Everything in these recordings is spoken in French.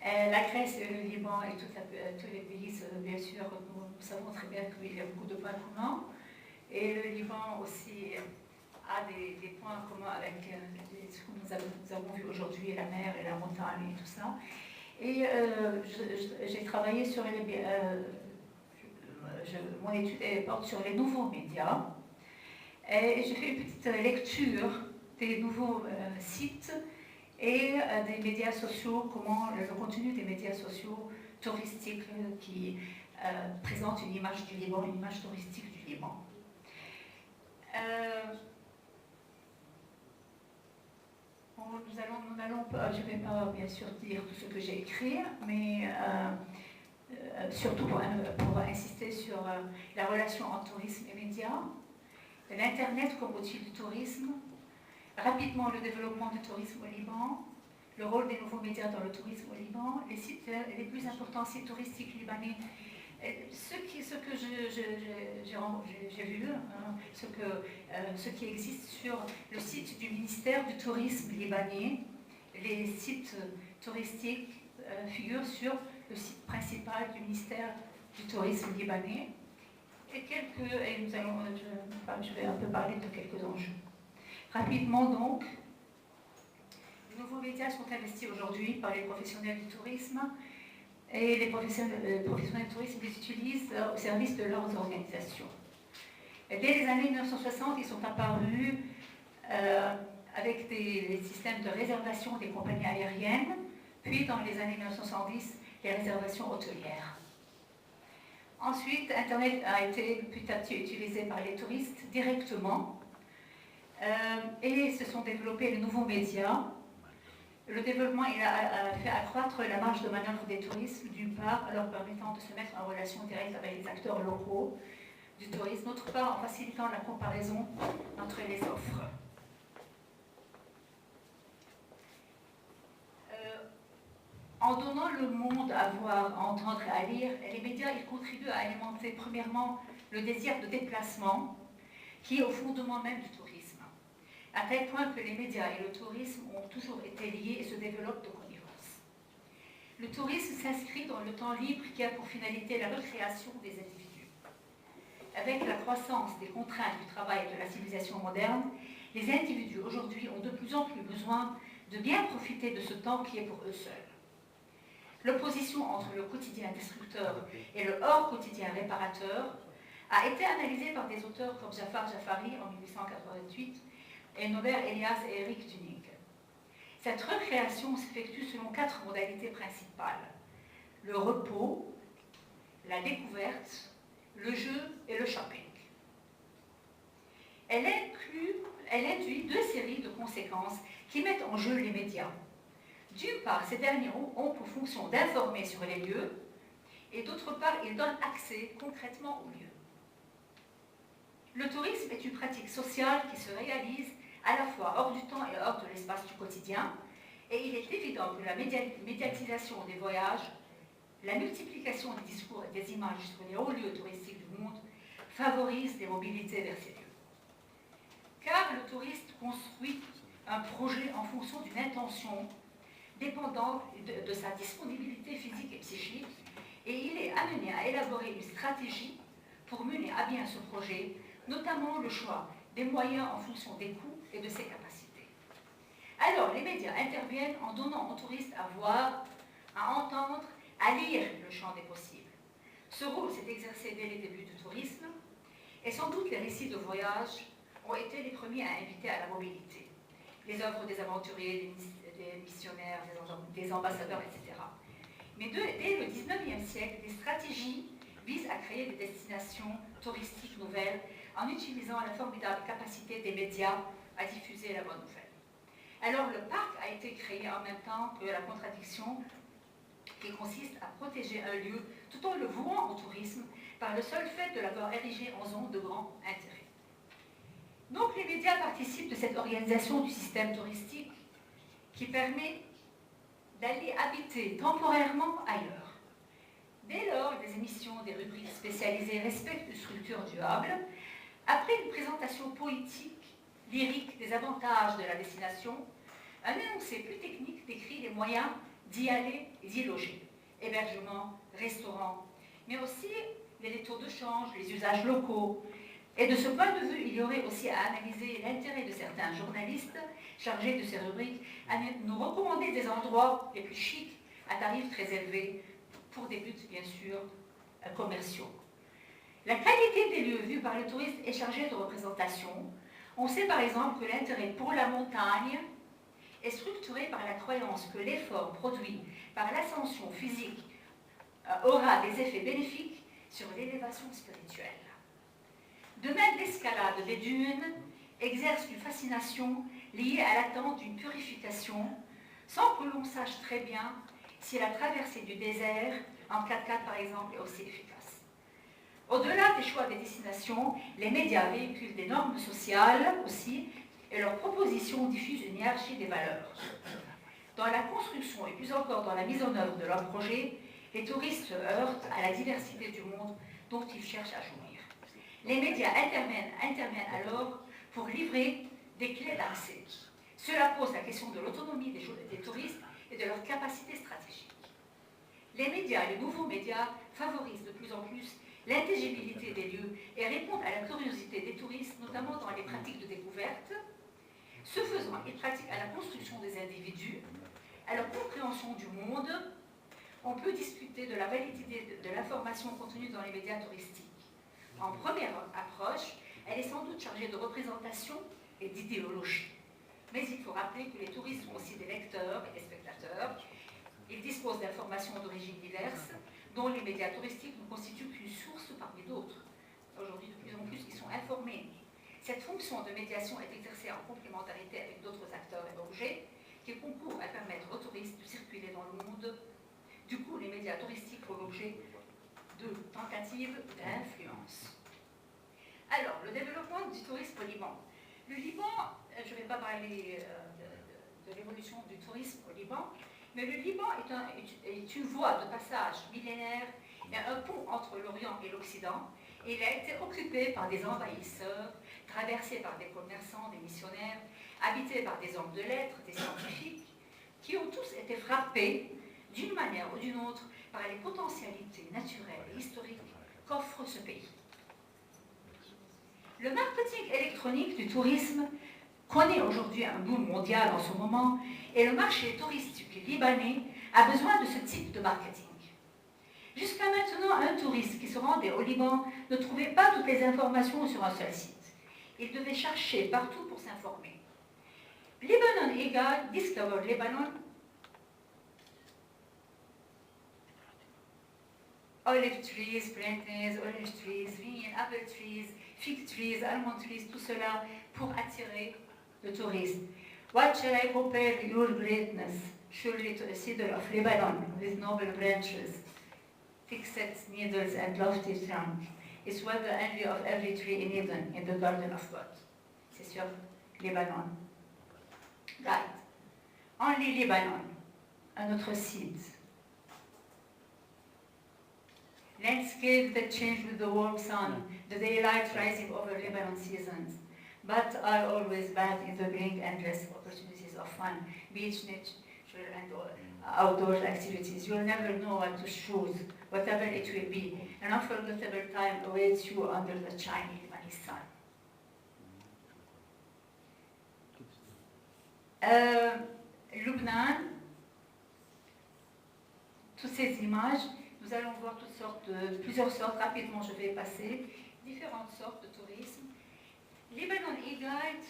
La Grèce, le Liban et tous les pays, bien sûr, nous savons très bien qu'il y a beaucoup de points communs. Et le Liban aussi a des points communs avec ce que nous avons vu aujourd'hui, la mer et la montagne et tout ça. Et j'ai travaillé sur mon étude porte sur les nouveaux médias. Et j'ai fait une petite lecture des nouveaux sites et des médias sociaux, comment le contenu des médias sociaux touristiques qui présentent une image du Liban, une image touristique du Liban. Nous n'allons pas, je ne vais pas bien sûr dire tout ce que j'ai écrit, mais surtout pour insister sur la relation entre tourisme et médias, l'Internet comme outil du tourisme, rapidement le développement du tourisme au Liban, le rôle des nouveaux médias dans le tourisme au Liban, les plus importants sites touristiques libanais, ce que j'ai vu, ce qui existe sur le site du ministère du tourisme libanais, les sites touristiques figurent sur le site principal du ministère du tourisme libanais, et je vais un peu parler de quelques enjeux. Rapidement donc, les nouveaux médias sont investis aujourd'hui par les professionnels du tourisme et les professionnels du tourisme les utilisent au service de leurs organisations. Et dès les années 1960, ils sont apparus avec des systèmes de réservation des compagnies aériennes, puis dans les années 1970, les réservations hôtelières. Ensuite, Internet a été petit à petit utilisé par les touristes directement et se sont développés les nouveaux médias. Le développement a fait accroître la marge de manœuvre des touristes, d'une part, leur permettant de se mettre en relation directe avec les acteurs locaux du tourisme, d'autre part, en facilitant la comparaison entre les offres. En donnant le monde à voir, à entendre et à lire, les médias ils contribuent à alimenter premièrement le désir de déplacement, qui est au fondement même du tourisme, à tel point que les médias et le tourisme ont toujours été liés et se développent de connivence. Le tourisme s'inscrit dans le temps libre qui a pour finalité la recréation des individus. Avec la croissance des contraintes du travail et de la civilisation moderne, les individus aujourd'hui ont de plus en plus besoin de bien profiter de ce temps qui est pour eux seuls. L'opposition entre le quotidien destructeur et le hors-quotidien réparateur a été analysée par des auteurs comme Jafar Jafari en 1888 et Norbert Elias et Eric Dunning. Cette recréation s'effectue selon 4 modalités principales: le repos, la découverte, le jeu et le shopping. Elle induit 2 séries de conséquences qui mettent en jeu les médias. D'une part, ces derniers ont pour fonction d'informer sur les lieux, et d'autre part, ils donnent accès concrètement aux lieux. Le tourisme est une pratique sociale qui se réalise à la fois hors du temps et hors de l'espace du quotidien, et il est évident que la médiatisation des voyages, la multiplication des discours et des images sur les hauts lieux touristiques du monde favorise les mobilités vers ces lieux. Car le touriste construit un projet en fonction d'une intention dépendant de sa disponibilité physique et psychique, et il est amené à élaborer une stratégie pour mener à bien ce projet, notamment le choix des moyens en fonction des coûts et de ses capacités. Alors, les médias interviennent en donnant aux touristes à voir, à entendre, à lire le champ des possibles. Ce rôle s'est exercé dès les débuts du tourisme, et sans doute les récits de voyage ont été les premiers à inviter à la mobilité. Les œuvres des aventuriers, des missionnaires, des ambassadeurs, etc. Mais dès le XIXe siècle, des stratégies visent à créer des destinations touristiques nouvelles en utilisant la formidable capacité des médias à diffuser la bonne nouvelle. Alors le parc a été créé en même temps que la contradiction qui consiste à protéger un lieu tout en le vouant au tourisme par le seul fait de l'avoir érigé en zone de grand intérêt. Donc les médias participent de cette organisation du système touristique qui permet d'aller habiter temporairement ailleurs. Dès lors, les émissions des rubriques spécialisées respectent une structure durable. Après une présentation poétique, lyrique des avantages de la destination, un énoncé plus technique décrit les moyens d'y aller et d'y loger. Hébergement, restaurant, mais aussi les taux de change, les usages locaux. Et de ce point de vue, il y aurait aussi à analyser l'intérêt de certains journalistes chargés de ces rubriques à nous recommander des endroits les plus chics à tarifs très élevés pour des buts, bien sûr, commerciaux. La qualité des lieux vus par le touriste est chargée de représentation. On sait par exemple que l'intérêt pour la montagne est structuré par la croyance que l'effort produit par l'ascension physique aura des effets bénéfiques sur l'élévation spirituelle. De même, l'escalade des dunes exerce une fascination liée à l'attente d'une purification, sans que l'on sache très bien si la traversée du désert, en 4x4 par exemple, est aussi efficace. Au-delà des choix des destinations, les médias véhiculent des normes sociales aussi, et leurs propositions diffusent une hiérarchie des valeurs. Dans la construction et plus encore dans la mise en œuvre de leurs projets, les touristes se heurtent à la diversité du monde dont ils cherchent à jouir. Les médias interviennent alors pour livrer des clés d'accès. Cela pose la question de l'autonomie des touristes et de leur capacité stratégique. Les médias, les nouveaux médias, favorisent de plus en plus l'intelligibilité des lieux et répondent à la curiosité des touristes, notamment dans les pratiques de découverte. Ce faisant, ils pratiquent à la construction des individus, à leur compréhension du monde. On peut discuter de la validité de l'information contenue dans les médias touristiques. En première approche, elle est sans doute chargée de représentation et d'idéologie. Mais il faut rappeler que les touristes sont aussi des lecteurs et des spectateurs. Ils disposent d'informations d'origine diverse, dont les médias touristiques ne constituent qu'une source parmi d'autres. Aujourd'hui, de plus en plus, ils sont informés. Cette fonction de médiation est exercée en complémentarité avec d'autres acteurs et objets qui concourent à permettre aux touristes de circuler dans le monde. Du coup, les médias touristiques font l'objet de tentatives d'influence. Alors, le développement du tourisme au Liban. Le Liban, je ne vais pas parler de l'évolution du tourisme au Liban, mais le Liban est une voie de passage millénaire et un pont entre l'Orient et l'Occident. Et il a été occupé par des envahisseurs, traversé par des commerçants, des missionnaires, habité par des hommes de lettres, des scientifiques, qui ont tous été frappés, d'une manière ou d'une autre, par les potentialités naturelles et historiques qu'offre ce pays. Le marketing électronique du tourisme connaît aujourd'hui un boom mondial en ce moment, et le marché touristique libanais a besoin de ce type de marketing. Jusqu'à maintenant, un touriste qui se rendait au Liban ne trouvait pas toutes les informations sur un seul site. Il devait chercher partout pour s'informer. Lebanon Egal Discover Lebanon, olive trees, plantains, orange trees, vignes, apple trees, fig trees, almond trees, tout cela pour attirer le tourisme. What shall I compare your greatness? Surely to a cedar of Lebanon with noble branches, thick-set needles and lofty trunk. It's well the envy of every tree in Eden, in the garden of God. C'est sur Lebanon. Right. Only Lebanon, un autre site. Landscape that change with the warm sun, the daylight rising over Lebanon seasons, but are always bathed in the green endless opportunities of fun, beach, nature, and outdoor activities. You'll never know what to choose, whatever it will be. An unforgettable time awaits you under the shiny Lebanese sun. Lubnan, toutes ces images, nous allons voir plusieurs sortes, rapidement je vais passer, différentes sortes de tourisme. Lebanon e-Guide,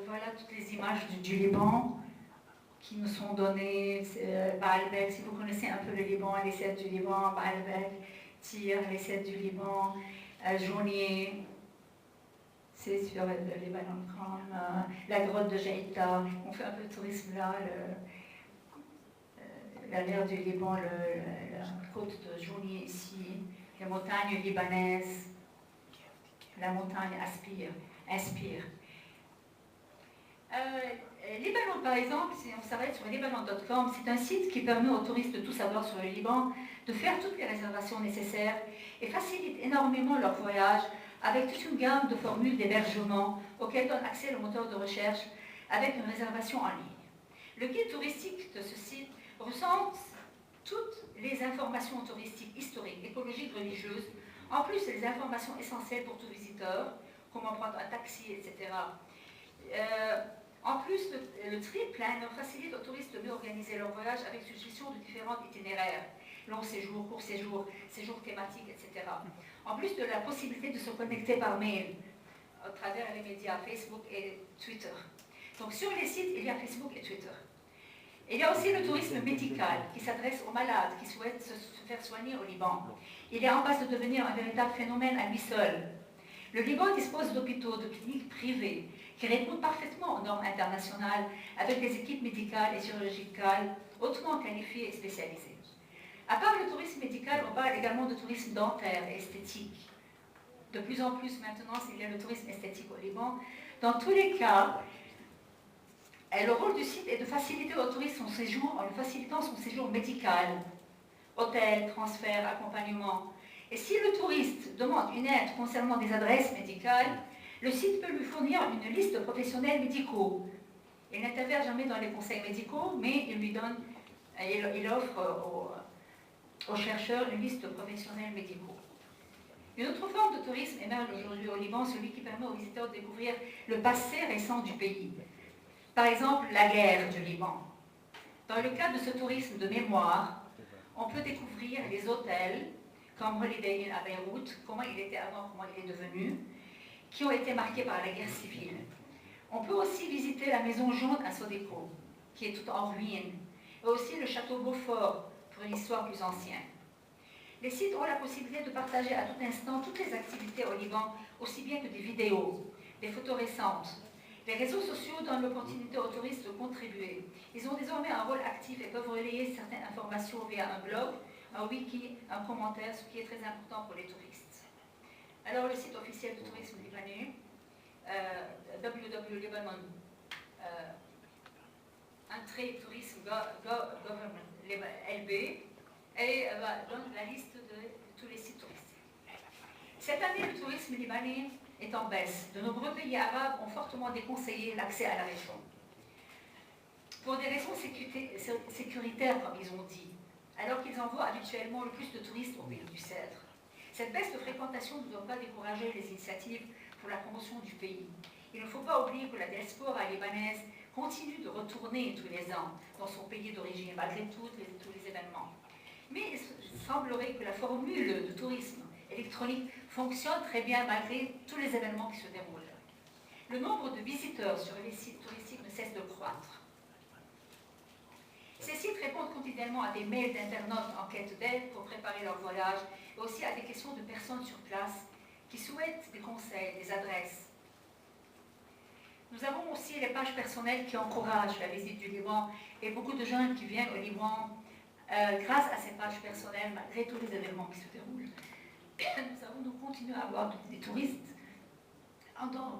voilà toutes les images du Liban qui nous sont données. Baalbek, si vous connaissez un peu le Liban, les sites du Liban, Baalbek, Tyr, les sites du Liban, Jounier, c'est sur le Libanon Kram, la grotte de Jaïta, on fait un peu de tourisme là, la mer du Liban, la côte de Jounier ici, les montagnes libanaises, la montagne inspire. Libanon, par exemple, si on s'arrête sur libanon.com, c'est un site qui permet aux touristes de tout savoir sur le Liban, de faire toutes les réservations nécessaires et facilite énormément leur voyage avec toute une gamme de formules d'hébergement auxquelles donne accès le moteur de recherche avec une réservation en ligne. Le guide touristique de ce site recense toutes les informations touristiques, historiques, écologiques, religieuses, en plus des informations essentielles pour tout visiteur, comment prendre un taxi, etc. En plus, le trip planner facilite aux touristes de mieux organiser leur voyage avec suggestion de différents itinéraires, long séjour, court séjour, séjour thématique, etc. En plus de la possibilité de se connecter par mail à travers les médias Facebook et Twitter. Donc sur les sites, il y a Facebook et Twitter. Il y a aussi le tourisme médical qui s'adresse aux malades qui souhaitent se faire soigner au Liban. Il est en passe de devenir un véritable phénomène à lui seul. Le Liban dispose d'hôpitaux, de cliniques privées qui répondent parfaitement aux normes internationales avec des équipes médicales et chirurgicales hautement qualifiées et spécialisées. À part le tourisme médical, on parle également de tourisme dentaire et esthétique. De plus en plus maintenant, il y a le tourisme esthétique au Liban. Dans tous les cas, le rôle du site est de faciliter au touriste son séjour en lui facilitant son séjour médical, hôtel, transfert, accompagnement. Et si le touriste demande une aide concernant des adresses médicales, le site peut lui fournir une liste de professionnels médicaux. Il n'intervient jamais dans les conseils médicaux, mais il offre aux chercheurs une liste de professionnels médicaux. Une autre forme de tourisme émerge aujourd'hui au Liban, celui qui permet aux visiteurs de découvrir le passé récent du pays. Par exemple, la guerre du Liban. Dans le cadre de ce tourisme de mémoire, on peut découvrir les hôtels, comme Holiday Inn à Beyrouth, comment il était avant, comment il est devenu, qui ont été marqués par la guerre civile. On peut aussi visiter la maison jaune à Sodeko, qui est toute en ruine, et aussi le château Beaufort, pour une histoire plus ancienne. Les sites ont la possibilité de partager à tout instant toutes les activités au Liban, aussi bien que des vidéos, des photos récentes. Les réseaux sociaux donnent l'opportunité aux touristes de contribuer. Ils ont désormais un rôle actif et peuvent relayer certaines informations via un blog, un wiki, un commentaire, ce qui est très important pour les touristes. Alors le site officiel du tourisme libanais, www.libanon, tourisme government LB, et donne la liste de tous les sites touristiques. Cette année, le tourisme libanais est en baisse. De nombreux pays arabes ont fortement déconseillé l'accès à la région. Pour des raisons sécuritaires, comme ils ont dit, alors qu'ils envoient habituellement le plus de touristes au pays du Cèdre. Cette baisse de fréquentation ne doit pas décourager les initiatives pour la promotion du pays. Il ne faut pas oublier que la diaspora libanaise continue de retourner tous les ans dans son pays d'origine, malgré tous les événements. Mais il semblerait que la formule de tourisme électronique fonctionne très bien malgré tous les événements qui se déroulent. Le nombre de visiteurs sur les sites touristiques ne cesse de croître. Ces sites répondent quotidiennement à des mails d'internautes en quête d'aide pour préparer leur voyage et aussi à des questions de personnes sur place qui souhaitent des conseils, des adresses. Nous avons aussi les pages personnelles qui encouragent la visite du Liban et beaucoup de jeunes qui viennent au Liban grâce à ces pages personnelles malgré tous les événements qui se déroulent. Nous continuons à avoir des touristes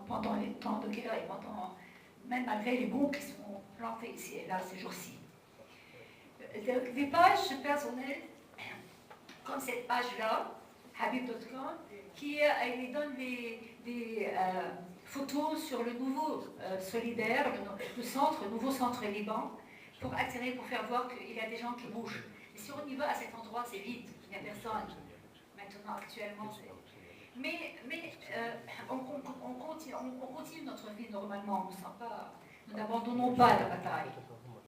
pendant les temps de guerre et même malgré les bombes qui sont plantées ici et là ces jours-ci. Des pages personnelles, comme cette page-là, habib.com, qui donne des photos sur le nouveau solidaire, le nouveau centre Liban, pour faire voir qu'il y a des gens qui bougent. Et si on y va à cet endroit, c'est vide, il n'y a personne. Maintenant, actuellement, mais on continue notre vie normalement, nous n'abandonnons pas la bataille.